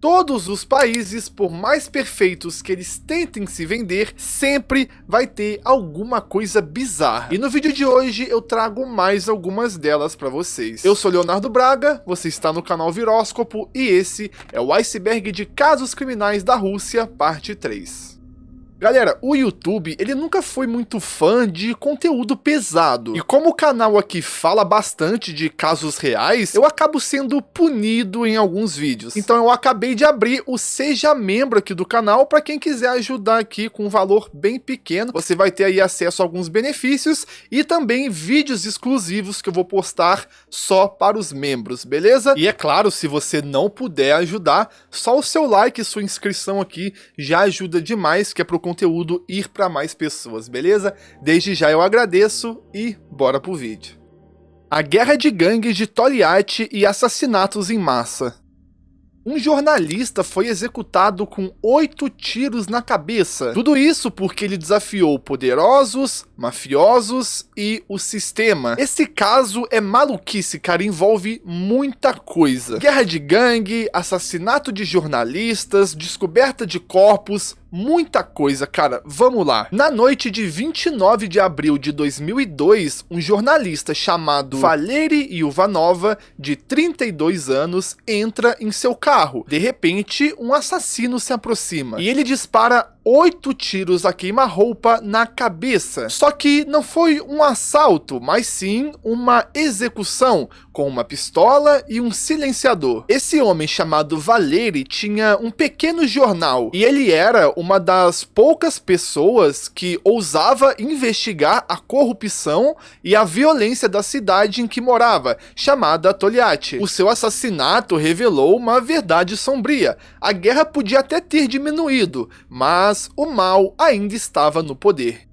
Todos os países, por mais perfeitos que eles tentem se vender, sempre vai ter alguma coisa bizarra. E no vídeo de hoje eu trago mais algumas delas para vocês. Eu sou Leonardo Braga, você está no canal Viróscopo e esse é o Iceberg de Casos Criminais da Rússia, parte 3. Galera, o YouTube, ele nunca foi muito fã de conteúdo pesado. E como o canal aqui fala bastante de casos reais, eu acabo sendo punido em alguns vídeos. Então eu acabei de abrir o Seja Membro aqui do canal, para quem quiser ajudar aqui com um valor bem pequeno. Você vai ter aí acesso a alguns benefícios e também vídeos exclusivos que eu vou postar só para os membros, beleza? E é claro, se você não puder ajudar, só o seu like e sua inscrição aqui já ajuda demais, que é pro conteúdo ir para mais pessoas, beleza? Desde já eu agradeço e bora pro vídeo. A guerra de gangues de Toliati e assassinatos em massa. Um jornalista foi executado com 8 tiros na cabeça. Tudo isso porque ele desafiou poderosos, mafiosos e o sistema. Esse caso é maluquice, cara, envolve muita coisa. Guerra de gangue, assassinato de jornalistas, descoberta de corpos, muita coisa, cara, vamos lá. Na noite de 29 de abril de 2002, um jornalista chamado Valery Ivanova, de 32 anos, entra em seu carro. De repente, um assassino se aproxima e ele dispara 8 tiros a queima-roupa na cabeça. Só que não foi um assalto, mas sim uma execução com uma pistola e um silenciador. Esse homem chamado Valery tinha um pequeno jornal e ele era uma das poucas pessoas que ousava investigar a corrupção e a violência da cidade em que morava, chamada Toliati. O seu assassinato revelou uma verdade sombria. A guerra podia até ter diminuído, mas o mal ainda estava no poder.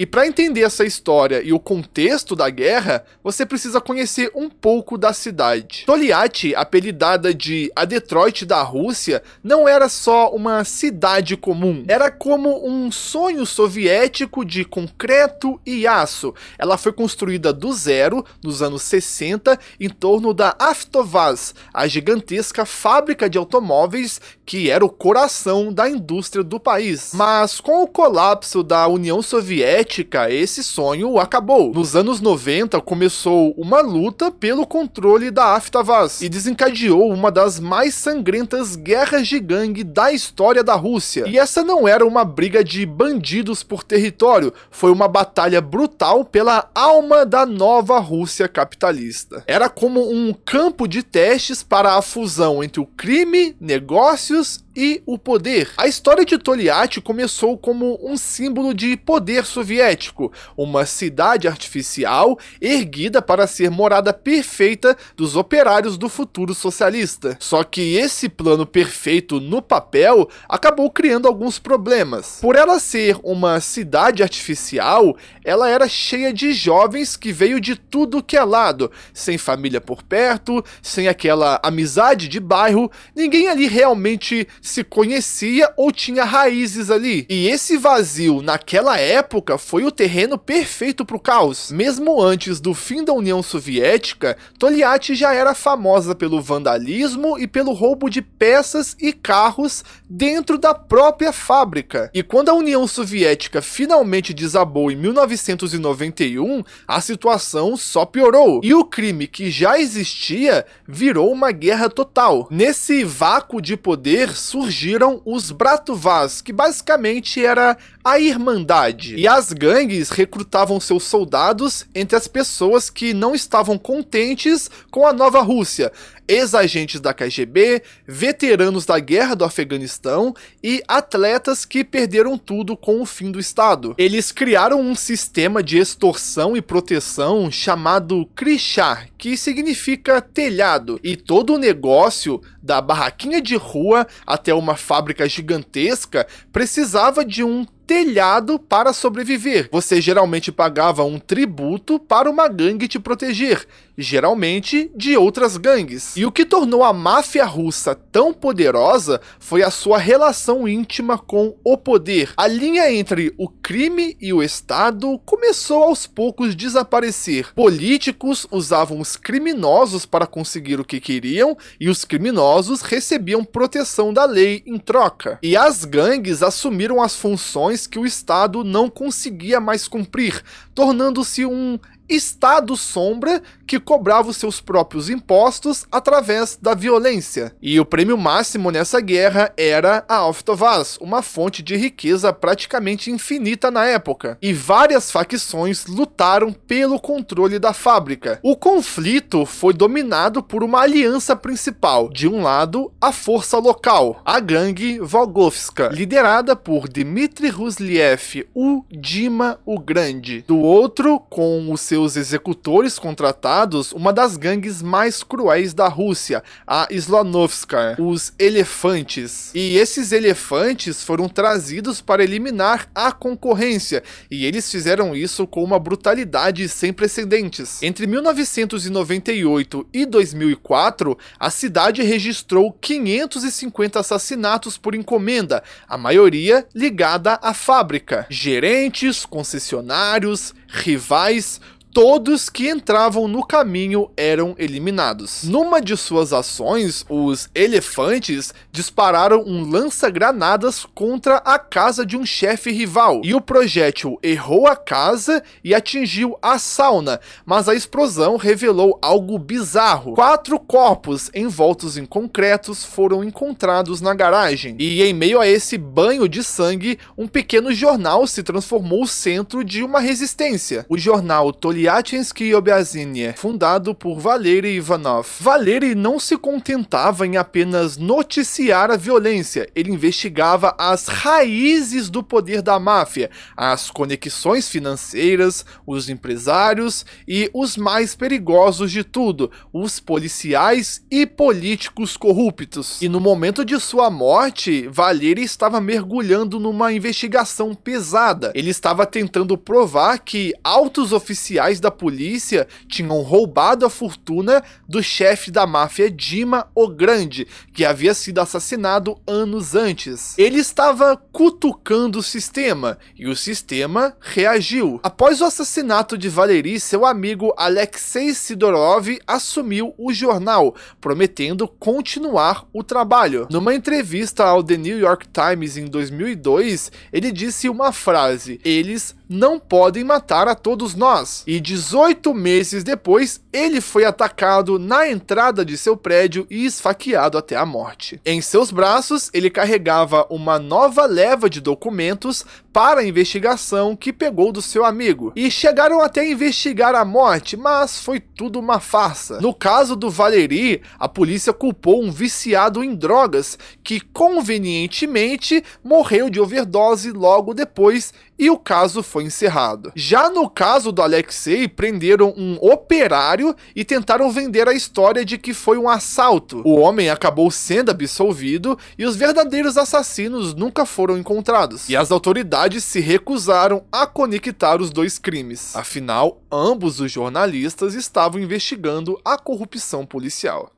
E para entender essa história e o contexto da guerra, você precisa conhecer um pouco da cidade. Toliati, apelidada de a Detroit da Rússia, não era só uma cidade comum. Era como um sonho soviético de concreto e aço. Ela foi construída do zero, nos anos 60, em torno da Avtovaz, a gigantesca fábrica de automóveis que era o coração da indústria do país. Mas com o colapso da União Soviética, esse sonho acabou. Nos anos 90 começou uma luta pelo controle da Avtovaz e desencadeou uma das mais sangrentas guerras de gangue da história da Rússia. E essa não era uma briga de bandidos por território, foi uma batalha brutal pela alma da nova Rússia capitalista. Era como um campo de testes para a fusão entre o crime, negócios e o poder. A história de Toliati começou como um símbolo de poder soviético, uma cidade artificial erguida para ser morada perfeita dos operários do futuro socialista. Só que esse plano perfeito no papel acabou criando alguns problemas. Por ela ser uma cidade artificial, ela era cheia de jovens que veio de tudo que é lado, sem família por perto, sem aquela amizade de bairro, ninguém ali realmente se conhecia ou tinha raízes ali. E esse vazio naquela época foi o terreno perfeito para o caos. Mesmo antes do fim da União Soviética, Toliati já era famosa pelo vandalismo e pelo roubo de peças e carros dentro da própria fábrica. E quando a União Soviética finalmente desabou em 1991, a situação só piorou. E o crime que já existia virou uma guerra total. Nesse vácuo de poder surgiram os Bratovaz, que basicamente era a Irmandade. E as gangues recrutavam seus soldados entre as pessoas que não estavam contentes com a nova Rússia, ex-agentes da KGB, veteranos da guerra do Afeganistão e atletas que perderam tudo com o fim do Estado. Eles criaram um sistema de extorsão e proteção chamado Krychá, que significa telhado, e todo o negócio, da barraquinha de rua até uma fábrica gigantesca, precisava de um telhado para sobreviver. Você geralmente pagava um tributo para uma gangue te proteger. geralmente de outras gangues. E o que tornou a máfia russa tão poderosa foi a sua relação íntima com o poder. A linha entre o crime e o Estado começou aos poucos desaparecer. Políticos usavam os criminosos para conseguir o que queriam e os criminosos recebiam proteção da lei em troca. E as gangues assumiram as funções que o Estado não conseguia mais cumprir, tornando-se um Estado sombra que cobrava os seus próprios impostos através da violência. E o prêmio máximo nessa guerra era a Avtovaz, uma fonte de riqueza praticamente infinita na época. E várias facções lutaram pelo controle da fábrica. O conflito foi dominado por uma aliança principal. De um lado, a força local, a gangue Volgovska, liderada por Dmitry Rusliev, o Dima o Grande. Do outro, com os seus executores contratados, uma das gangues mais cruéis da Rússia, a Slanovskaya, os Elefantes. E esses elefantes foram trazidos para eliminar a concorrência, e eles fizeram isso com uma brutalidade sem precedentes. Entre 1998 e 2004, a cidade registrou 550 assassinatos por encomenda, a maioria ligada à fábrica. Gerentes, concessionários, rivais, todos que entravam no caminho eram eliminados. Numa de suas ações, os elefantes dispararam um lança-granadas contra a casa de um chefe rival, e o projétil errou a casa e atingiu a sauna, mas a explosão revelou algo bizarro. 4 corpos envoltos em concretos foram encontrados na garagem, e em meio a esse banho de sangue, um pequeno jornal se transformou no centro de uma resistência. O jornal Toliatinsky Obyazinie, fundado por Valery Ivanov. Valery não se contentava em apenas noticiar a violência, ele investigava as raízes do poder da máfia, as conexões financeiras, os empresários e os mais perigosos de tudo, os policiais e políticos corruptos. E no momento de sua morte, Valery estava mergulhando numa investigação pesada. Ele estava tentando provar que altos oficiais da polícia tinham roubado a fortuna do chefe da máfia Dima o Grande, que havia sido assassinado anos antes. Ele estava cutucando o sistema, e o sistema reagiu. Após o assassinato de Valery, seu amigo Alexei Sidorov assumiu o jornal, prometendo continuar o trabalho. Numa entrevista ao The New York Times em 2002, ele disse uma frase: "Eles não podem matar a todos nós." E 18 meses depois, ele foi atacado na entrada de seu prédio e esfaqueado até a morte. Em seus braços, ele carregava uma nova leva de documentos para a investigação que pegou do seu amigo. E chegaram até a investigar a morte, mas foi tudo uma farsa. No caso do Valery, a polícia culpou um viciado em drogas, que convenientemente morreu de overdose logo depois, e o caso foi encerrado. Já no caso do Alexei, prenderam um operário e tentaram vender a história de que foi um assalto. O homem acabou sendo absolvido e os verdadeiros assassinos nunca foram encontrados. E as autoridades se recusaram a conectar os dois crimes. Afinal, ambos os jornalistas estavam investigando a corrupção policial.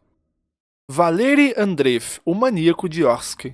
Valery Andreev, o maníaco de Orsk.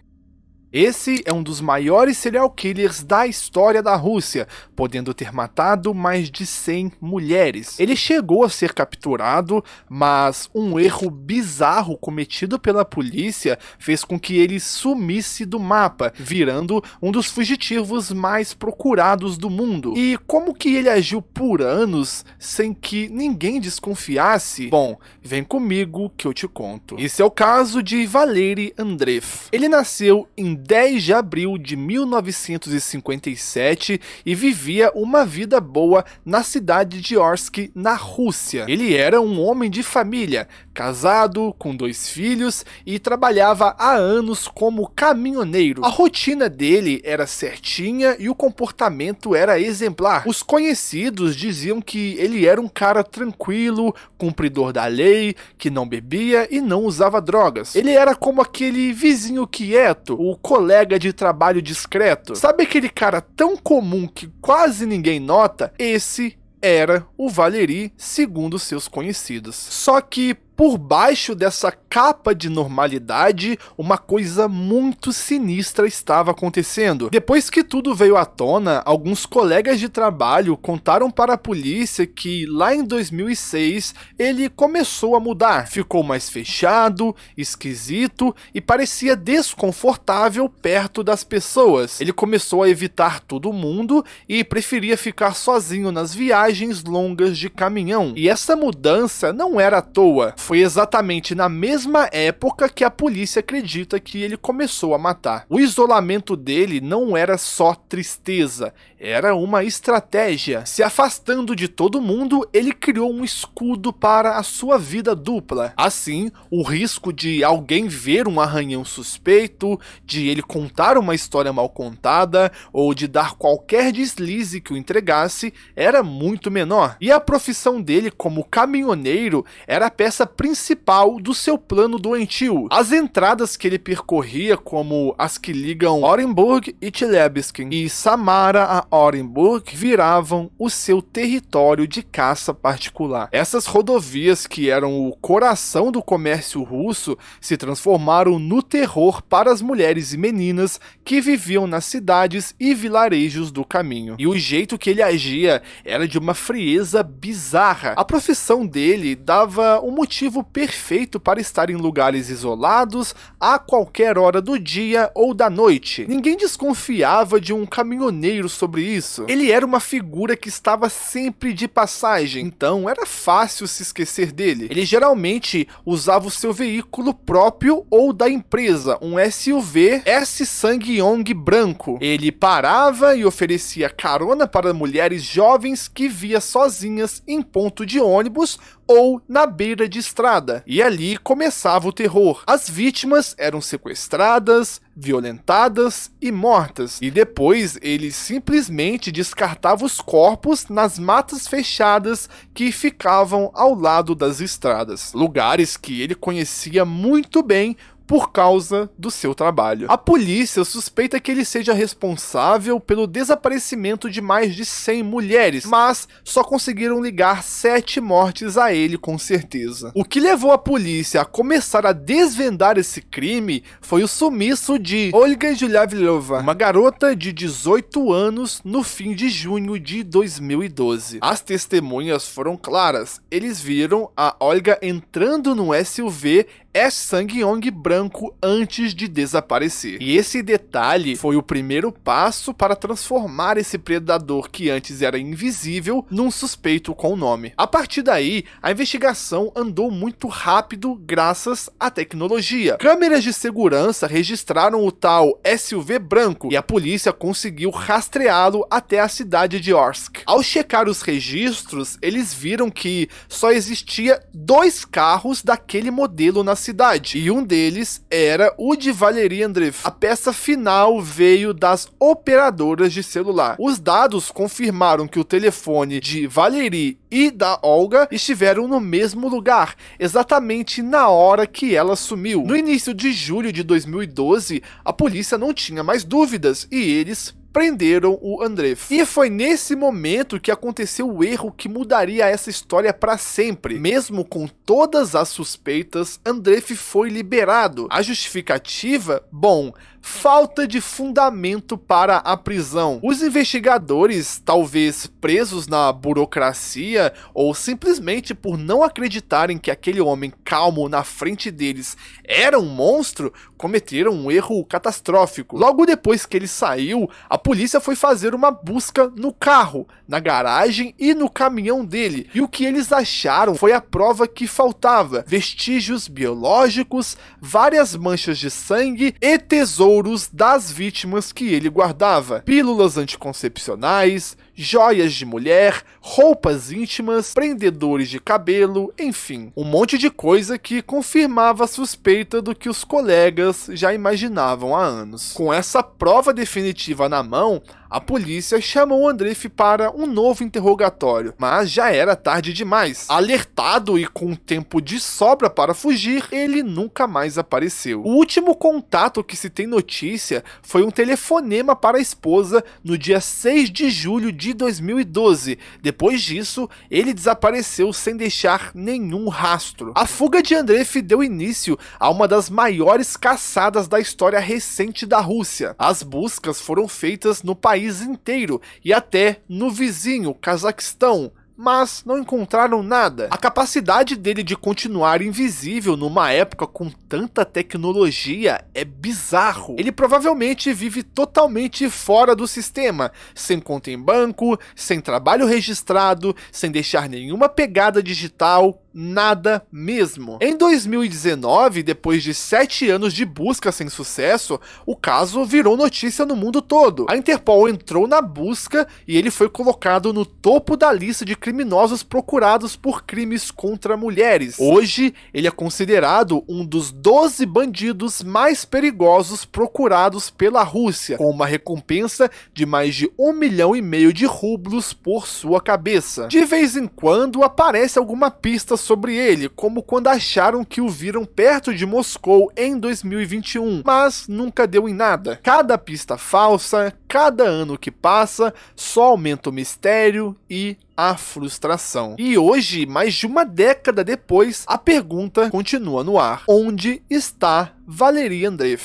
Esse é um dos maiores serial killers da história da Rússia, podendo ter matado mais de 100 mulheres. Ele chegou a ser capturado, mas um erro bizarro cometido pela polícia fez com que ele sumisse do mapa, virando um dos fugitivos mais procurados do mundo. E como que ele agiu por anos sem que ninguém desconfiasse? Bom, vem comigo que eu te conto. Esse é o caso de Valery Andreev. Ele nasceu em 10 de abril de 1957 e vivia uma vida boa na cidade de Orsk, na Rússia. Ele era um homem de família, casado, com 2 filhos e trabalhava há anos como caminhoneiro. A rotina dele era certinha e o comportamento era exemplar. Os conhecidos diziam que ele era um cara tranquilo, cumpridor da lei, que não bebia e não usava drogas. Ele era como aquele vizinho quieto, o colega de trabalho discreto. Sabe aquele cara tão comum que quase ninguém nota? Esse era o Valéry, segundo seus conhecidos. Só que por baixo dessa capa de normalidade, uma coisa muito sinistra estava acontecendo. Depois que tudo veio à tona, alguns colegas de trabalho contaram para a polícia que lá em 2006 ele começou a mudar. Ficou mais fechado, esquisito e parecia desconfortável perto das pessoas. Ele começou a evitar todo mundo e preferia ficar sozinho nas viagens longas de caminhão. E essa mudança não era à toa. Foi exatamente na mesma época que a polícia acredita que ele começou a matar. O isolamento dele não era só tristeza, era uma estratégia. Se afastando de todo mundo, ele criou um escudo para a sua vida dupla. Assim, o risco de alguém ver um arranhão suspeito, de ele contar uma história mal contada ou de dar qualquer deslize que o entregasse era muito menor. E a profissão dele como caminhoneiro era a peça principal do seu plano doentio. As entradas que ele percorria, como as que ligam Orenburg e Chelyabinsk e Samara a Orenburg, viravam o seu território de caça particular. Essas rodovias, que eram o coração do comércio russo, se transformaram no terror para as mulheres e meninas que viviam nas cidades e vilarejos do caminho. E o jeito que ele agia era de uma frieza bizarra. A profissão dele dava um motivo perfeito para estar em lugares isolados a qualquer hora do dia ou da noite. Ninguém desconfiava de um caminhoneiro sobre isso. Ele era uma figura que estava sempre de passagem, então era fácil se esquecer dele. Ele geralmente usava o seu veículo próprio ou da empresa, um SUV S-Sang-Yong branco. Ele parava e oferecia carona para mulheres jovens que via sozinhas em ponto de ônibus ou na beira de estrada. E ali começava o terror. As vítimas eram sequestradas, violentadas e mortas. E depois ele simplesmente descartava os corpos nas matas fechadas que ficavam ao lado das estradas. Lugares que ele conhecia muito bem por causa do seu trabalho. A polícia suspeita que ele seja responsável pelo desaparecimento de mais de 100 mulheres, mas só conseguiram ligar 7 mortes a ele com certeza. O que levou a polícia a começar a desvendar esse crime foi o sumiço de Olga Juliavleva, uma garota de 18 anos, no fim de junho de 2012. As testemunhas foram claras. Eles viram a Olga entrando no SUV S-Sang-Yong branco antes de desaparecer. E esse detalhe foi o primeiro passo para transformar esse predador que antes era invisível num suspeito com nome. A partir daí, a investigação andou muito rápido graças à tecnologia. Câmeras de segurança registraram o tal SUV branco e a polícia conseguiu rastreá-lo até a cidade de Orsk. Ao checar os registros, eles viram que só existia 2 carros daquele modelo na cidade, e um deles era o de Valéry Andreev. A peça final veio das operadoras de celular. Os dados confirmaram que o telefone de Valéry e da Olga estiveram no mesmo lugar, exatamente na hora que ela sumiu. No início de julho de 2012, a polícia não tinha mais dúvidas e eles prenderam o Andreev. E foi nesse momento que aconteceu o erro que mudaria essa história para sempre. Mesmo com todas as suspeitas, Andreev foi liberado. A justificativa? Bom, falta de fundamento para a prisão. Os investigadores, talvez presos na burocracia ou simplesmente por não acreditarem que aquele homem calmo na frente deles era um monstro, cometeram um erro catastrófico. Logo depois que ele saiu, a polícia foi fazer uma busca no carro, na garagem e no caminhão dele. E o que eles acharam foi a prova que faltava: vestígios biológicos, várias manchas de sangue e tesouros das vítimas que ele guardava. Pílulas anticoncepcionais, joias de mulher, roupas íntimas, prendedores de cabelo, enfim, um monte de coisa que confirmava a suspeita do que os colegas já imaginavam há anos. Com essa prova definitiva na mão, a polícia chamou o Andreev para um novo interrogatório, mas já era tarde demais. Alertado e com tempo de sobra para fugir, ele nunca mais apareceu. O último contato que se tem notícia foi um telefonema para a esposa no dia 6 de julho de de 2012. Depois disso, ele desapareceu sem deixar nenhum rastro. A fuga de Andreev deu início a uma das maiores caçadas da história recente da Rússia. As buscas foram feitas no país inteiro e até no vizinho Cazaquistão, mas não encontraram nada. A capacidade dele de continuar invisível numa época com tanta tecnologia é bizarro. Ele provavelmente vive totalmente fora do sistema, sem conta em banco, sem trabalho registrado, sem deixar nenhuma pegada digital, nada mesmo. Em 2019, depois de 7 anos de busca sem sucesso, o caso virou notícia no mundo todo. A Interpol entrou na busca e ele foi colocado no topo da lista de criminosos procurados por crimes contra mulheres. Hoje, ele é considerado um dos 12 bandidos mais perigosos procurados pela Rússia, com uma recompensa de mais de 1,5 milhão de rublos por sua cabeça. De vez em quando aparece alguma pista sobre ele, como quando acharam que o viram perto de Moscou em 2021, mas nunca deu em nada. Cada pista falsa, cada ano que passa, só aumenta o mistério e a frustração. E hoje, mais de uma década depois, a pergunta continua no ar: onde está Valery Andreev?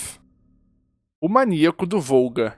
O maníaco do Volga.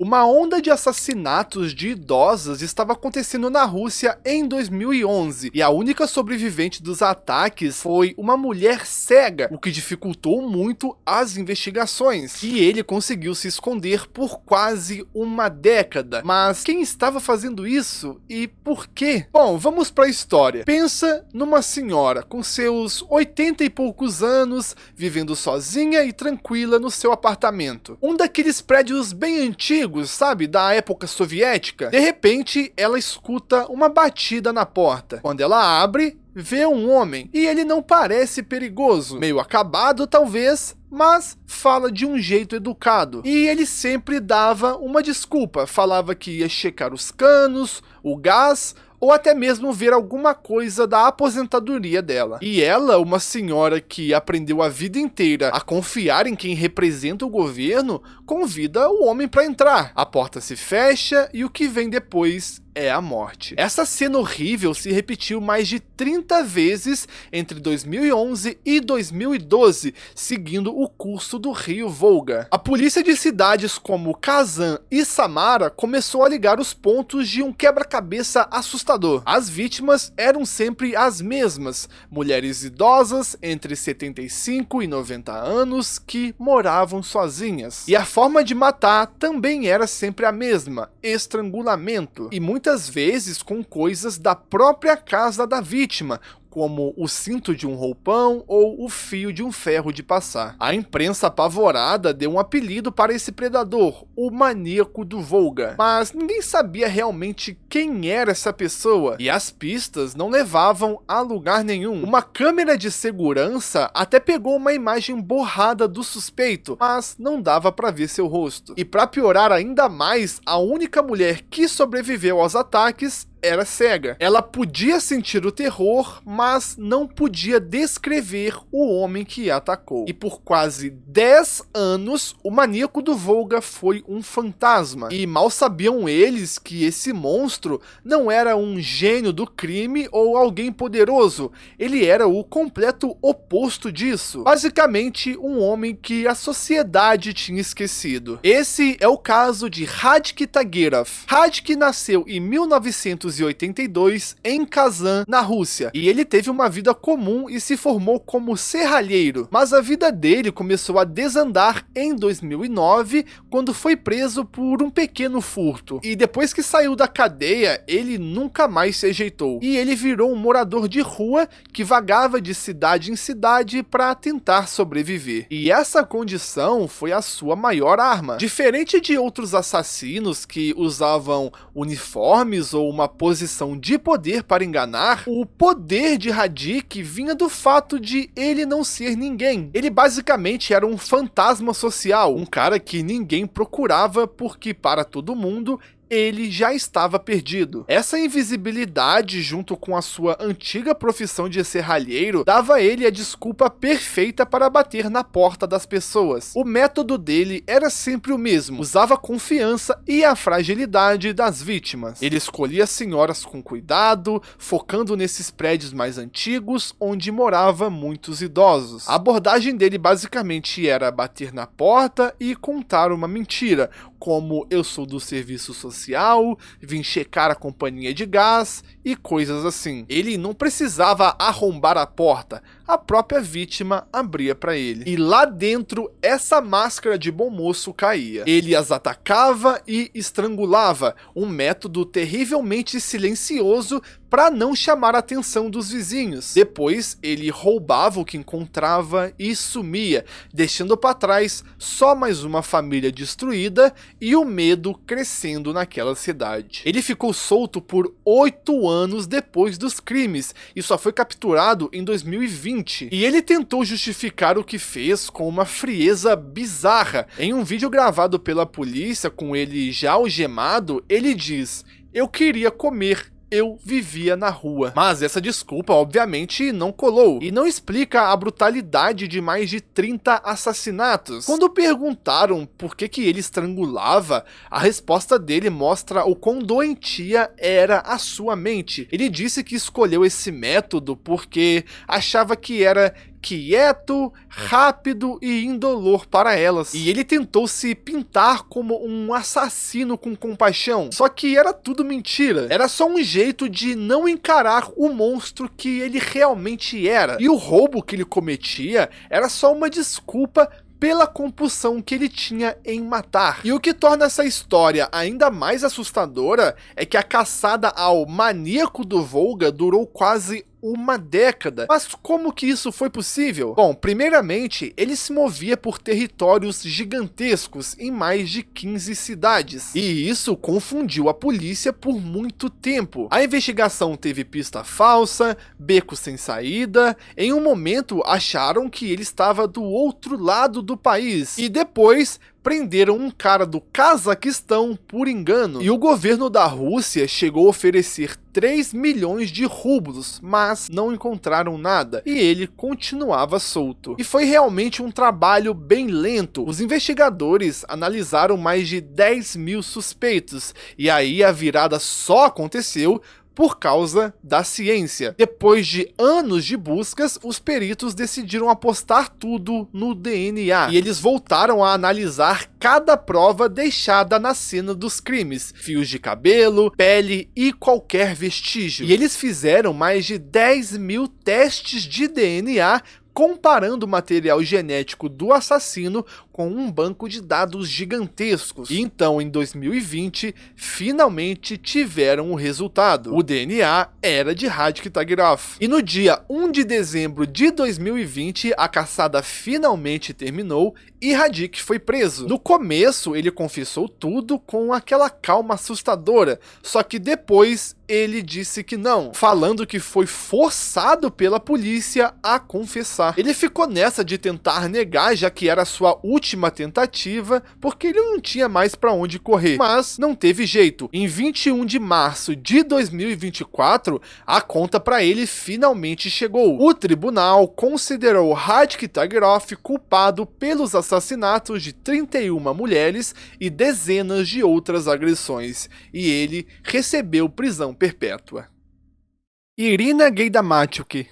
Uma onda de assassinatos de idosas estava acontecendo na Rússia em 2011, e a única sobrevivente dos ataques foi uma mulher cega, o que dificultou muito as investigações, e ele conseguiu se esconder por quase uma década. Mas quem estava fazendo isso e por quê? Bom, vamos para a história. Pensa numa senhora com seus 80 e poucos anos, vivendo sozinha e tranquila no seu apartamento. Um daqueles prédios bem antigos, sabe, da época soviética. De repente, ela escuta uma batida na porta. Quando ela abre, vê um homem, e ele não parece perigoso, meio acabado talvez, mas fala de um jeito educado. E ele sempre dava uma desculpa, falava que ia checar os canos, o gás, ou até mesmo ver alguma coisa da aposentadoria dela. E ela, uma senhora que aprendeu a vida inteira a confiar em quem representa o governo, convida o homem para entrar. A porta se fecha e o que vem depois é a morte. Essa cena horrível se repetiu mais de 30 vezes entre 2011 e 2012, seguindo o curso do rio Volga. A polícia de cidades como Kazan e Samara começou a ligar os pontos de um quebra-cabeça assustador. As vítimas eram sempre as mesmas, mulheres idosas entre 75 e 90 anos que moravam sozinhas. E a forma de matar também era sempre a mesma: estrangulamento. E muitas vezes com coisas da própria casa da vítima, como o cinto de um roupão ou o fio de um ferro de passar. A imprensa apavorada deu um apelido para esse predador, o maníaco do Volga. Mas ninguém sabia realmente quem era essa pessoa, e as pistas não levavam a lugar nenhum. Uma câmera de segurança até pegou uma imagem borrada do suspeito, mas não dava para ver seu rosto. E para piorar ainda mais, a única mulher que sobreviveu aos ataques era cega. Ela podia sentir o terror, mas não podia descrever o homem que a atacou. E por quase 10 anos, o maníaco do Volga foi um fantasma. E mal sabiam eles que esse monstro não era um gênio do crime ou alguém poderoso. Ele era o completo oposto disso. Basicamente, um homem que a sociedade tinha esquecido. Esse é o caso de Radek Taguerov. Radek nasceu em 1982 em Kazan, na Rússia, e ele teve uma vida comum e se formou como serralheiro, mas a vida dele começou a desandar em 2009, quando foi preso por um pequeno furto, e depois que saiu da cadeia, ele nunca mais se ajeitou, e ele virou um morador de rua que vagava de cidade em cidade para tentar sobreviver, e essa condição foi a sua maior arma. Diferente de outros assassinos que usavam uniformes ou uma posição de poder para enganar, o poder de Radek vinha do fato de ele não ser ninguém. Ele basicamente era um fantasma social, um cara que ninguém procurava porque para todo mundo ele já estava perdido. Essa invisibilidade, junto com a sua antiga profissão de serralheiro, dava a ele a desculpa perfeita para bater na porta das pessoas. O método dele era sempre o mesmo, usava a confiança e a fragilidade das vítimas. Ele escolhia senhoras com cuidado, focando nesses prédios mais antigos, onde morava muitos idosos. A abordagem dele basicamente era bater na porta e contar uma mentira, como eu sou do serviço social, vim checar a companhia de gás e coisas assim. Ele não precisava arrombar a porta, a própria vítima abria para ele. E lá dentro, essa máscara de bom moço caía. Ele as atacava e estrangulava, um método terrivelmente silencioso para não chamar a atenção dos vizinhos. Depois, ele roubava o que encontrava e sumia, deixando para trás só mais uma família destruída e o medo crescendo naquela cidade. Ele ficou solto por 8 anos depois dos crimes e só foi capturado em 2020. E ele tentou justificar o que fez com uma frieza bizarra. Em um vídeo gravado pela polícia com ele já algemado, ele diz: "Eu queria comer. Eu vivia na rua." Mas essa desculpa obviamente não colou e não explica a brutalidade de mais de 30 assassinatos. Quando perguntaram por que ele estrangulava, a resposta dele mostra o quão doentia era a sua mente. Ele disse que escolheu esse método porque achava que era quieto, rápido e indolor para elas. E ele tentou se pintar como um assassino com compaixão. Só que era tudo mentira. Era só um jeito de não encarar o monstro que ele realmente era. E o roubo que ele cometia era só uma desculpa pela compulsão que ele tinha em matar. E o que torna essa história ainda mais assustadora é que a caçada ao maníaco do Volga durou quase uma década. Mas como que isso foi possível? Bom, primeiramente, ele se movia por territórios gigantescos em mais de 15 cidades. E isso confundiu a polícia por muito tempo. A investigação teve pista falsa, beco sem saída. Em um momento, acharam que ele estava do outro lado do país. E depois prenderam um cara do Cazaquistão por engano. E o governo da Rússia chegou a oferecer 3 milhões de rublos, mas não encontraram nada, e ele continuava solto. E foi realmente um trabalho bem lento. Os investigadores analisaram mais de 10 mil suspeitos, e aí a virada só aconteceu por causa da ciência. Depois de anos de buscas, os peritos decidiram apostar tudo no DNA. E eles voltaram a analisar cada prova deixada na cena dos crimes. Fios de cabelo, pele e qualquer vestígio. E eles fizeram mais de 10 mil testes de DNA, comparando o material genético do assassino com um banco de dados gigantescos. E então, em 2020, finalmente tiveram o resultado. O DNA era de Radik Tagirov. E no dia 1 de dezembro de 2020, a caçada finalmente terminou e Radik foi preso. No começo, ele confessou tudo com aquela calma assustadora, só que depois ele disse que não, falando que foi forçado pela polícia a confessar. Ele ficou nessa de tentar negar, já que era sua última tentativa, porque ele não tinha mais para onde correr. Mas não teve jeito. Em 21 de março de 2024, a conta para ele finalmente chegou. O tribunal considerou Radik Tagirov culpado pelos assassinatos de 31 mulheres e dezenas de outras agressões, e ele recebeu prisão perpétua. Irina Gaidamatyuk.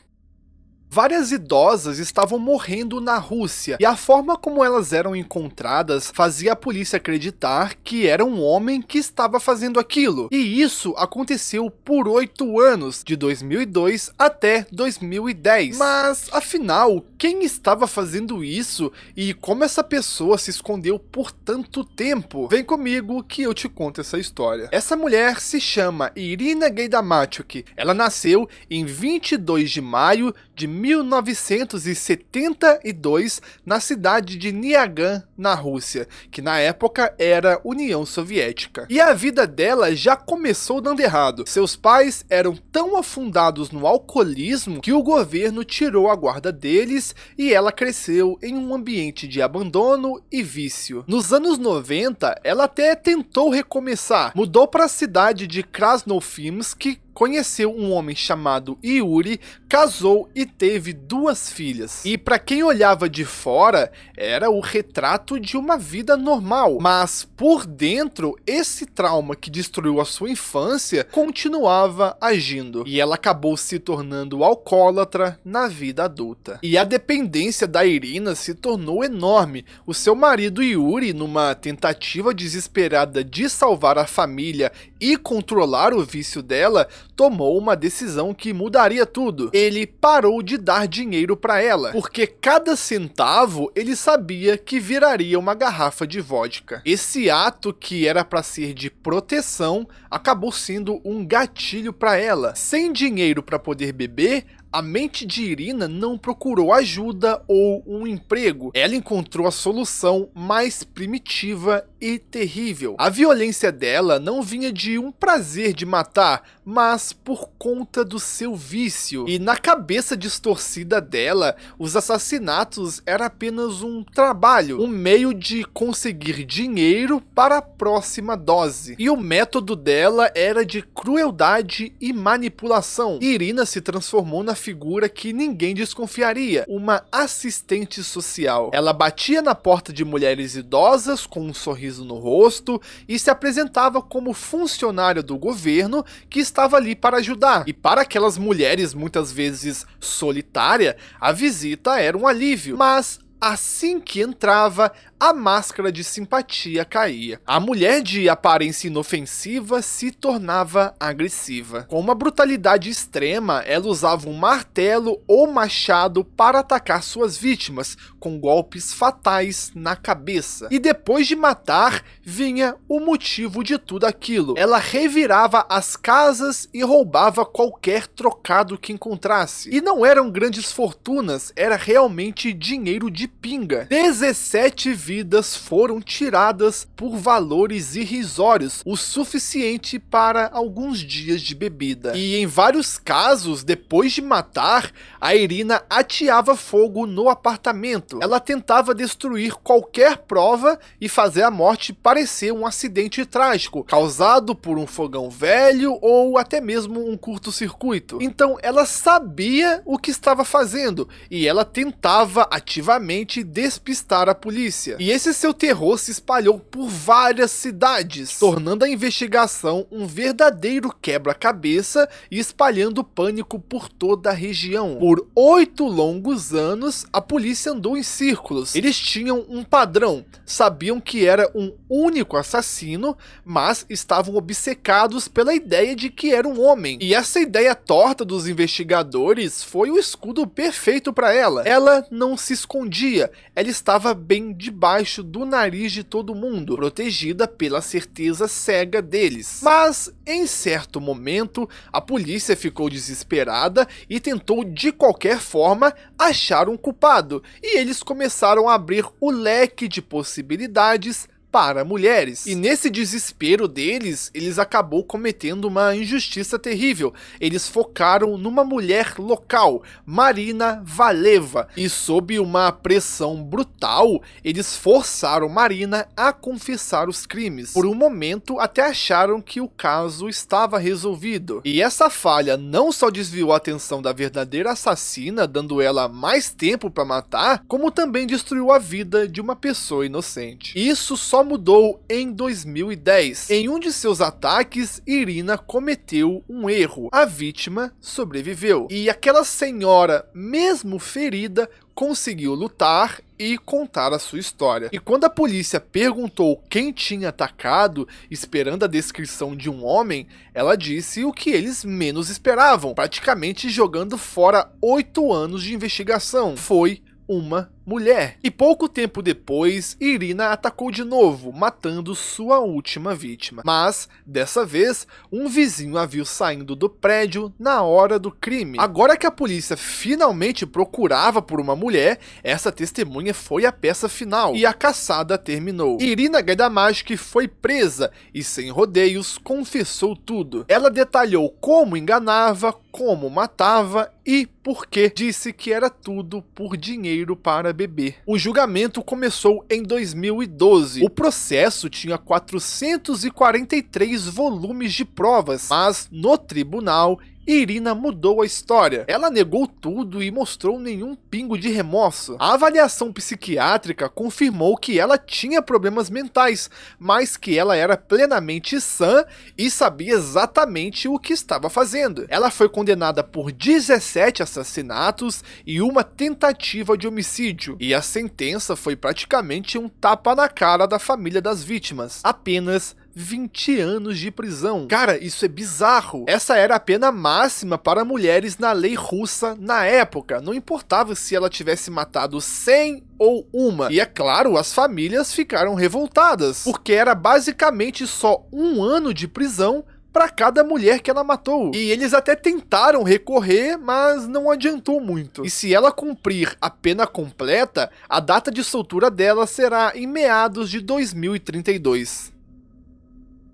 Várias idosas estavam morrendo na Rússia, e a forma como elas eram encontradas fazia a polícia acreditar que era um homem que estava fazendo aquilo. E isso aconteceu por 8 anos, de 2002 até 2010. Mas, afinal, quem estava fazendo isso e como essa pessoa se escondeu por tanto tempo? Vem comigo que eu te conto essa história. Essa mulher se chama Irina Gaidamatyuk. Ela nasceu em 22 de maio de 1972 na cidade de Nyagan, na Rússia, que na época era União Soviética. E a vida dela já começou dando errado. Seus pais eram tão afundados no alcoolismo que o governo tirou a guarda deles e ela cresceu em um ambiente de abandono e vício. Nos anos 90, ela até tentou recomeçar, mudou para a cidade de Krasnoyarsk, conheceu um homem chamado Yuri, casou e teve 2 filhas. E para quem olhava de fora, era o retrato de uma vida normal. Mas por dentro, esse trauma que destruiu a sua infância continuava agindo. E ela acabou se tornando alcoólatra na vida adulta. E a dependência da Irina se tornou enorme. O seu marido Yuri, numa tentativa desesperada de salvar a família e controlar o vício dela, tomou uma decisão que mudaria tudo. Ele parou de dar dinheiro para ela, porque cada centavo ele sabia que viraria uma garrafa de vodka. Esse ato, que era para ser de proteção, acabou sendo um gatilho para ela. Sem dinheiro para poder beber, a mente de Irina não procurou ajuda ou um emprego. Ela encontrou a solução mais primitiva e terrível. A violência dela não vinha de um prazer de matar, mas por conta do seu vício. E na cabeça distorcida dela, os assassinatos era apenas um trabalho, um meio de conseguir dinheiro para a próxima dose. E o método dela era de crueldade e manipulação. Irina se transformou na figura que ninguém desconfiaria, uma assistente social. Ela batia na porta de mulheres idosas com um sorriso no rosto e se apresentava como funcionária do governo que estava ali para ajudar. E para aquelas mulheres muitas vezes solitárias, a visita era um alívio. Mas assim que entrava, a máscara de simpatia caía. A mulher de aparência inofensiva se tornava agressiva. Com uma brutalidade extrema, ela usava um martelo ou machado para atacar suas vítimas, com golpes fatais na cabeça. E depois de matar, vinha o motivo de tudo aquilo. Ela revirava as casas e roubava qualquer trocado que encontrasse. E não eram grandes fortunas, era realmente dinheiro de pinga. 17 vidas foram tiradas por valores irrisórios, o suficiente para alguns dias de bebida. E em vários casos, depois de matar, a Irina ateava fogo no apartamento. Ela tentava destruir qualquer prova e fazer a morte parecer um acidente trágico, causado por um fogão velho ou até mesmo um curto-circuito. Então ela sabia o que estava fazendo e ela tentava ativamente despistar a polícia. E esse seu terror se espalhou por várias cidades, tornando a investigação um verdadeiro quebra-cabeça e espalhando pânico por toda a região. Por 8 longos anos, a polícia andou em círculos. Eles tinham um padrão, sabiam que era um único assassino, mas estavam obcecados pela ideia de que era um homem. E essa ideia torta dos investigadores foi o escudo perfeito para ela. Ela não se escondia, ela estava bem debaixo do nariz de todo mundo, protegida pela certeza cega deles. Mas, em certo momento, a polícia ficou desesperada e tentou de qualquer forma achar um culpado, e eles começaram a abrir o leque de possibilidades para mulheres. E nesse desespero deles, eles acabou cometendo uma injustiça terrível. Eles focaram numa mulher local, Marina Valeva, e sob uma pressão brutal, eles forçaram Marina a confessar os crimes. Por um momento, até acharam que o caso estava resolvido. E essa falha não só desviou a atenção da verdadeira assassina, dando ela mais tempo para matar, como também destruiu a vida de uma pessoa inocente. Isso só mudou em 2010. Em um de seus ataques, Irina cometeu um erro. A vítima sobreviveu. E aquela senhora, mesmo ferida, conseguiu lutar e contar a sua história. E quando a polícia perguntou quem tinha atacado, esperando a descrição de um homem, ela disse o que eles menos esperavam, praticamente jogando fora 8 anos de investigação. Foi uma mulher. E pouco tempo depois, Irina atacou de novo, matando sua última vítima. Mas, dessa vez, um vizinho a viu saindo do prédio na hora do crime. Agora que a polícia finalmente procurava por uma mulher, essa testemunha foi a peça final e a caçada terminou. Irina Gaidamansky foi presa e, sem rodeios, confessou tudo. Ela detalhou como enganava, como matava e por que disse que era tudo por dinheiro para beber. O julgamento começou em 2012. O processo tinha 443 volumes de provas, mas no tribunal Irina mudou a história. Ela negou tudo e mostrou nenhum pingo de remorso. A avaliação psiquiátrica confirmou que ela tinha problemas mentais, mas que ela era plenamente sã e sabia exatamente o que estava fazendo. Ela foi condenada por 17 assassinatos e uma tentativa de homicídio, e a sentença foi praticamente um tapa na cara da família das vítimas. Apenas 20 anos de prisão. Cara, isso é bizarro. Essa era a pena máxima para mulheres na lei russa na época. Não importava se ela tivesse matado 100 ou uma. E é claro, as famílias ficaram revoltadas, porque era basicamente só 1 ano de prisão para cada mulher que ela matou. E eles até tentaram recorrer, mas não adiantou muito. E se ela cumprir a pena completa, a data de soltura dela será em meados de 2032.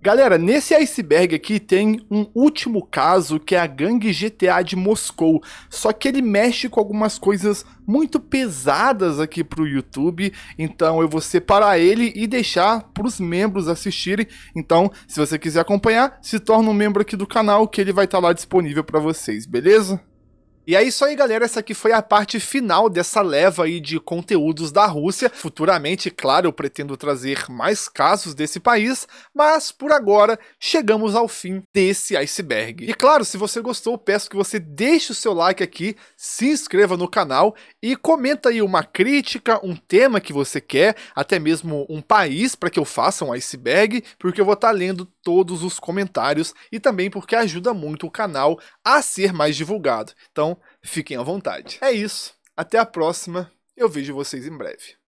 Galera, nesse iceberg aqui tem um último caso, que é a gangue GTA de Moscou, só que ele mexe com algumas coisas muito pesadas aqui pro YouTube, então eu vou separar ele e deixar pros membros assistirem. Então, se você quiser acompanhar, se torna um membro aqui do canal, que ele vai estar lá disponível para vocês, beleza? E é isso aí, galera, essa aqui foi a parte final dessa leva aí de conteúdos da Rússia. Futuramente, claro, eu pretendo trazer mais casos desse país, mas por agora chegamos ao fim desse iceberg. E claro, se você gostou, peço que você deixe o seu like aqui, se inscreva no canal e comenta aí uma crítica, um tema que você quer, até mesmo um país para que eu faça um iceberg, porque eu vou estar lendo todos os comentários e também porque ajuda muito o canal a ser mais divulgado. Então, fiquem à vontade. É isso, até a próxima, eu vejo vocês em breve.